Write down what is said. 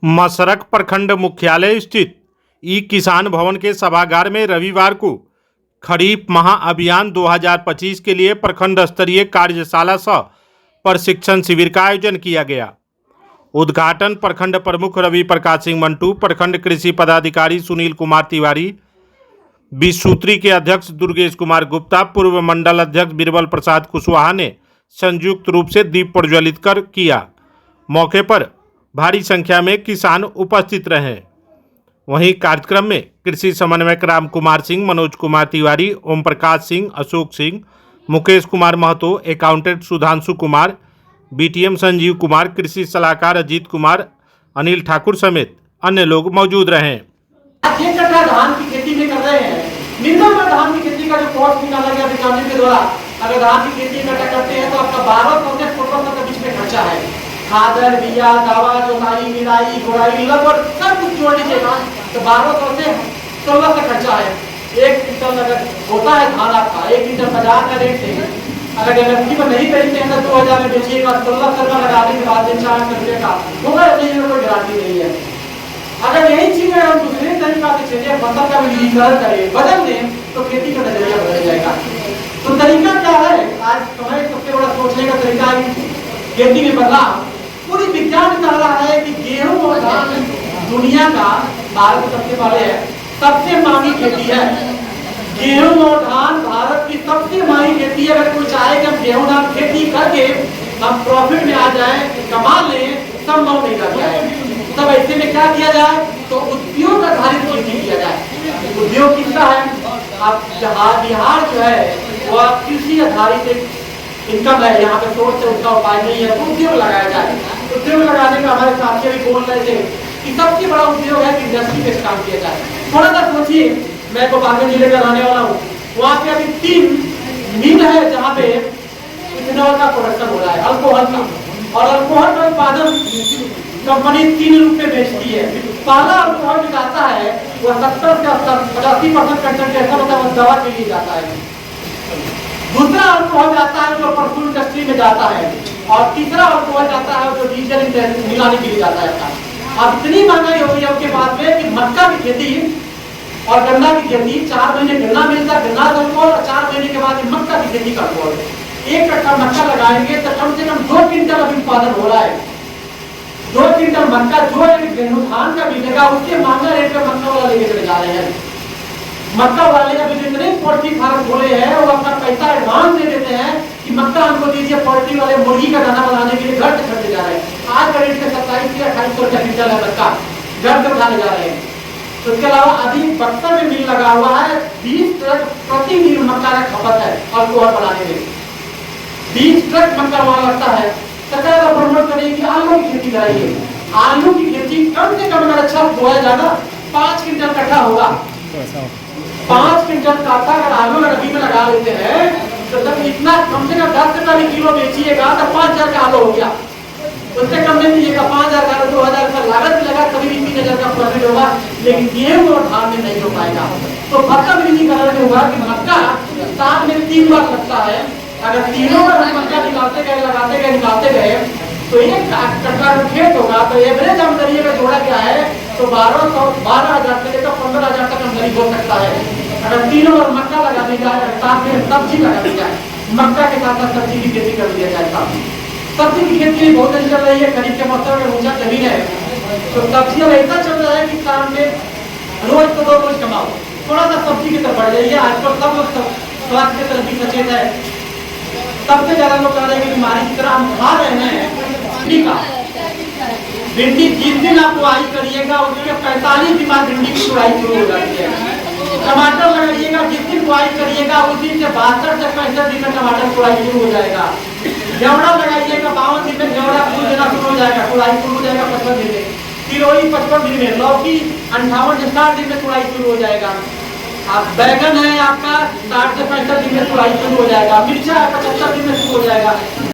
मसरख प्रखंड मुख्यालय स्थित ई किसान भवन के सभागार में रविवार को खरीफ महाअभियान 2025 के लिए प्रखंड स्तरीय कार्यशाला सह प्रशिक्षण शिविर का आयोजन किया गया। उद्घाटन प्रखंड प्रमुख रवि प्रकाश सिंह मंटू, प्रखंड कृषि पदाधिकारी सुनील कुमार तिवारी, विसूत्री के अध्यक्ष दुर्गेश कुमार गुप्ता, पूर्व मंडल अध्यक्ष बीरबल प्रसाद कुशवाहा ने संयुक्त रूप से दीप प्रज्वलित कर किया। मौके पर भारी संख्या में किसान उपस्थित रहे। वहीं कार्यक्रम में कृषि समन्वयक राम कुमार सिंह, मनोज कुमार तिवारी, ओम प्रकाश सिंह, अशोक सिंह, मुकेश कुमार महतो, अकाउंटेंट सुधांशु कुमार, बीटीएम संजीव कुमार, कृषि सलाहकार अजीत कुमार, अनिल ठाकुर समेत अन्य लोग मौजूद रहे। धान की खेती में कर रहे हैं, न्यूनतम धान की खेती का जो कॉस्ट निकाला गया विज्ञान के द्वारा, अगर धान की खेती इकट्ठा करते हैं तो आपका 12 से 14 के बीच में खर्चा है। खादर, बिया, दवा, जोताई, निराई, गोड़ाई, लगभग सब कुछ जोड़ लीजिएगा तो 1200 से 16 का खर्चा है। एक क्विंटल अगर होता है धान आपका, 1 क्विंटल बाजार का रेट है, अगर एमएसपी पर नहीं बेचते हैं तो 2000 में बेचिएगा, 1600 रुपया लगाने के बाद 4 रुपये का होगा, कोई गारंटी नहीं है। अगर यही चीज हम दूसरे तरीका से चलिए, फसल का विविधीकरण करें, बदल दें, तो खेती का नजरिया बदल जाएगा। तो तरीका क्या है? आज समय सबसे बड़ा सोचने का तरीका है खेती में बदलाव। पूरी विज्ञान कह रहा है कि गेहूं और धान दुनिया का, भारत सबसे पहले है, सबसे महंगी खेती है। गेहूं और धान भारत की सबसे महंगी खेती है। अगर कोई चाहे कि हम गेहूं धान खेती करके हम प्रॉफिट में आ जाए, कमा लें, संभव नहीं रहता है। तब ऐसे में क्या किया जाए? तो उद्योग आधारित खेती किया जाए। उद्योग कितना है? आप बिहार जो है वो आप कृषि आधारित इनकम है, यहाँ पे सोर्स से उसका उपाय नहीं है, तो उद्योग लगाया जाए। उद्योग लगाने का हमारे साथी भी बोल रहे थे कि सबसे बड़ा उद्योग है कि इंडस्ट्री पे काम किया जाए। थोड़ा सा सोचिए, मैं गोपालगंज जिले का रहने वाला हूँ, वहाँ पे अभी 3 मिल है जहाँ पे इथेनॉल का प्रोडक्शन हो रहा है, अल्कोहल का, और अल्कोहल का उत्पादन कंपनी 3 रुपए बेचती है। पहला अल्कोहल जो जाता है वो 70 से 80% कंसेंट्रेशन होता है, वो दवा के लिए जाता है। दूसरा अल्कोहल जाता है जो परफ्यूम इंडस्ट्री में जाता है, और तीसरा अल्कोहल जाता है जो डीजल मिलाने के लिए जाता है। अब इतनी महंगाई हो गई है उसके बाद में कि मक्का की खेती और गन्ना की खेती, 4 महीने गन्ना मिलता है, गन्ना का अल्कोहल, और 4 महीने के बाद मक्का की खेती का अल्कोहल। 1 कट्ठा मक्का लगाएंगे तो कम से कम 2 क्विंटल अभी उत्पादन हो रहा है। 2 क्विंटल मक्का जो गेहूं धान का मिलेगा उसके महंगा रेट पे मक्का वाला लेके चले जा रहे हैं। मक्का वाले अभी जितने पोल्ट्री फार्म खोले हैं वो अपना पैसा एडवांस दे देते हैं कि मक्का हमको दीजिए, पोल्ट्री वाले मुर्गी का दाना बनाने के लिए घर से खरीदे जा रहे हैं। आज का रेट में 27 से 2800 रुपया क्विंटल है मक्का, घर से उठाने जा रहे हैं। तो इसके अलावा अभी बक्सर में मिल लगा हुआ है, 20 ट्रक प्रति मिल मक्का का खपत है अल्कोहल बनाने में। 20 ट्रक मक्का वहां लगता है। सरकार का प्रमोट करेगी कि आलू की खेती कराइए। आलू की खेती कम से कम अगर अच्छा बोया जाएगा 5 क्विंटल कट्ठा होगा। 5 क्विंटल काटा अगर आलू रबी में लगा लेते हैं तो तब इतना कम से कम 10 रुपया किलो बेचिएगा तो 5000 का आलू हो गया। उससे कम नहीं दीजिएगा, 5000 का 2000 का लागत भी लगा तभी भी 3000 का प्रॉफिट होगा, लेकिन गेहूं और धान में नहीं हो पाएगा। तो फसल विविधीकरण में होगा कि मक्का साल में 3 बार लगता है। अगर तीनों बार मक्का निकालते गए, लगाते गए, निकालते गए तो 1 कट्ठा खेत होगा तो एवरेज आमदनी का जोड़ा क्या है तो 12,000 से लेकर 15,000 तक आमदनी हो सकता है। अगर तीनों बार मक्का लगाने जाए, साथ में सब्जी लगाने जाए, मक्का के साथ साथ सब्जी की खेती कर दिया जाए। सब्जी की खेती बहुत अच्छी चल रही है। खरीफ के मौसम में ऊंचा जमीन है तो सब्जी अब ऐसा चल रहा है कि साल में रोज तो 2 रोज कमाओ, थोड़ा सा सब्जी की तरफ बढ़ जाइए। आजकल सब लोग स्वास्थ्य की तरफ भी सचेत है। सबसे ज्यादा लोग कह रहे हैं कि बीमारी की तरह हम खा रहे हैं भिंडी। जिस दिन आप बुआई करिएगा उसके 45 दिन बाद भिंडी की बुआई शुरू हो जाती है। टमाटर लगाइएगा, जिस दिन बुआई करिएगा उस दिन से 62 से 65 दिन में टमाटर बुआई शुरू हो जाएगा। घेवड़ा लगाइएगा, 52 दिन में घेवड़ा फूल देना शुरू हो जाएगा, बुआई शुरू हो जाएगा 55 दिन में। फिर वही 55 दिन में लौकी 58 से 60 दिन में बुआई शुरू हो जाएगा। आप बैगन है आपका 60 से 65 दिन में बुआई शुरू हो जाएगा। मिर्चा 75 दिन में शुरू हो जाएगा।